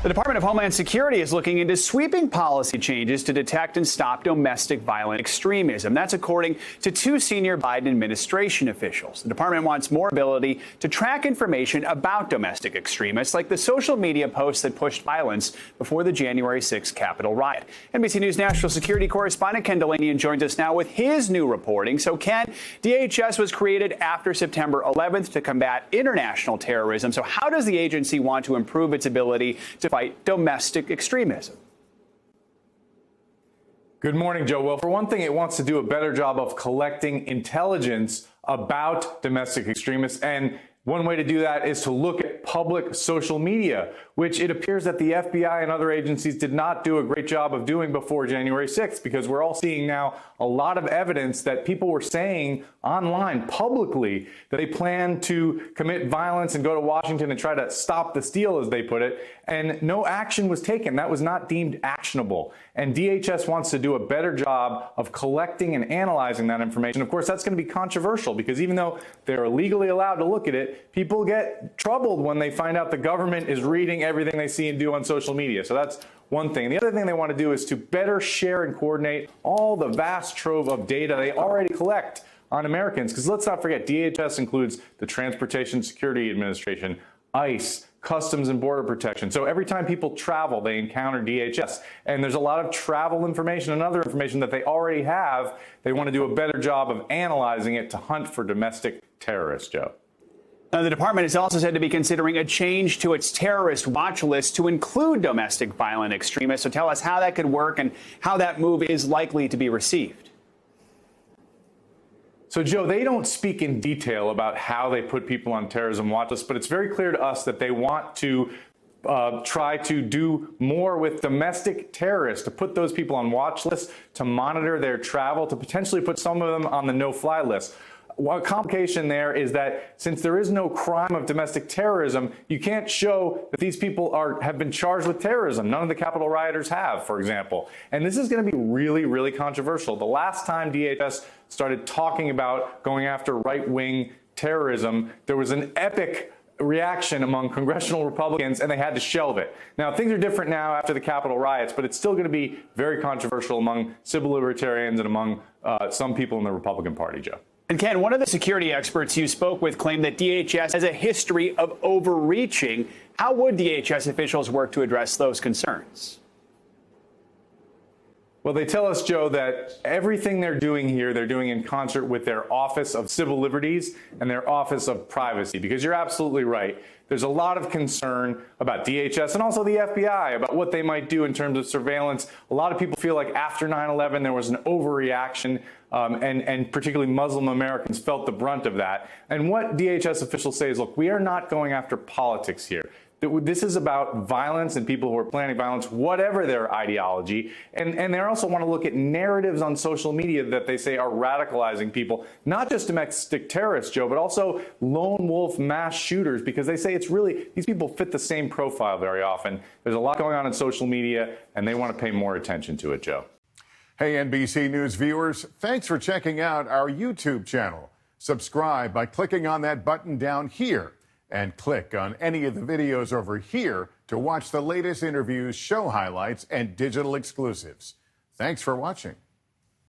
The Department of Homeland Security is looking into sweeping policy changes to detect and stop domestic violent extremism. That's according to two senior Biden administration officials. The department wants more ability to track information about domestic extremists, like the social media posts that pushed violence before the January 6th Capitol riot. NBC News national security correspondent Ken DILANIAN joins us now with his new reporting. So, Ken, DHS was created after September 11th to combat international terrorism. So how does the agency want to improve its ability to fight domestic extremism? Good morning, Joe. Well, for one thing, it wants to do a better job of collecting intelligence about domestic extremists. And one way to do that is to look at public social media, which it appears that the FBI and other agencies did not do a great job of doing before January 6th, because we're all seeing now a lot of evidence that people were saying online publicly that they plan to commit violence and go to Washington and try to stop the steal, as they put it, and no action was taken. That was not deemed actionable. And DHS wants to do a better job of collecting and analyzing that information. Of course, that's going to be controversial, because even though they're legally allowed to look at it, people get troubled when they find out the government is reading everything they see and do on social media. So that's one thing. The other thing they want to do is to better share and coordinate all the vast trove of data they already collect on Americans. Because let's not forget, DHS includes the Transportation Security Administration, ICE, Customs and Border Protection. So every time people travel, they encounter DHS. And there's a lot of travel information and other information that they already have. They want to do a better job of analyzing it to hunt for domestic terrorists, Joe. Now, the department is also said to be considering a change to its terrorist watch list to include domestic violent extremists. So tell us how that could work and how that move is likely to be received. So, Joe, they don't speak in detail about how they put people on terrorism watch lists, but it's very clear to us that they want to try to do more with domestic terrorists, to put those people on watch lists, to monitor their travel, to potentially put some of them on the no-fly list. One complication there is that since there is no crime of domestic terrorism, you can't show that these people have been charged with terrorism. None of the Capitol rioters have, for example. And this is going to be really, really controversial. The last time DHS started talking about going after right-wing terrorism, there was an epic reaction among congressional Republicans, and they had to shelve it. Now, things are different now after the Capitol riots, but it's still going to be very controversial among civil libertarians and among some people in the Republican Party, Joe. And Ken, one of the security experts you spoke with claimed that DHS has a history of overreaching. How would DHS officials work to address those concerns? Well, they tell us, Joe, that everything they're doing here, they're doing in concert with their Office of Civil Liberties and their Office of Privacy, because you're absolutely right. There's a lot of concern about DHS and also the FBI about what they might do in terms of surveillance. A lot of people feel like after 9/11 there was an overreaction, and particularly Muslim Americans felt the brunt of that. And what DHS officials say is, look, we are not going after politics here. This is about violence and people who are planning violence, whatever their ideology. And they also want to look at narratives on social media that they say are radicalizing people, not just domestic terrorists, Joe, but also lone wolf mass shooters, because they say it's really, these people fit the same profile very often. There's a lot going on in social media, and they want to pay more attention to it, Joe. Hey, NBC News viewers, thanks for checking out our YouTube channel. Subscribe by clicking on that button down here, and click on any of the videos over here to watch the latest interviews, show highlights, and digital exclusives. Thanks for watching.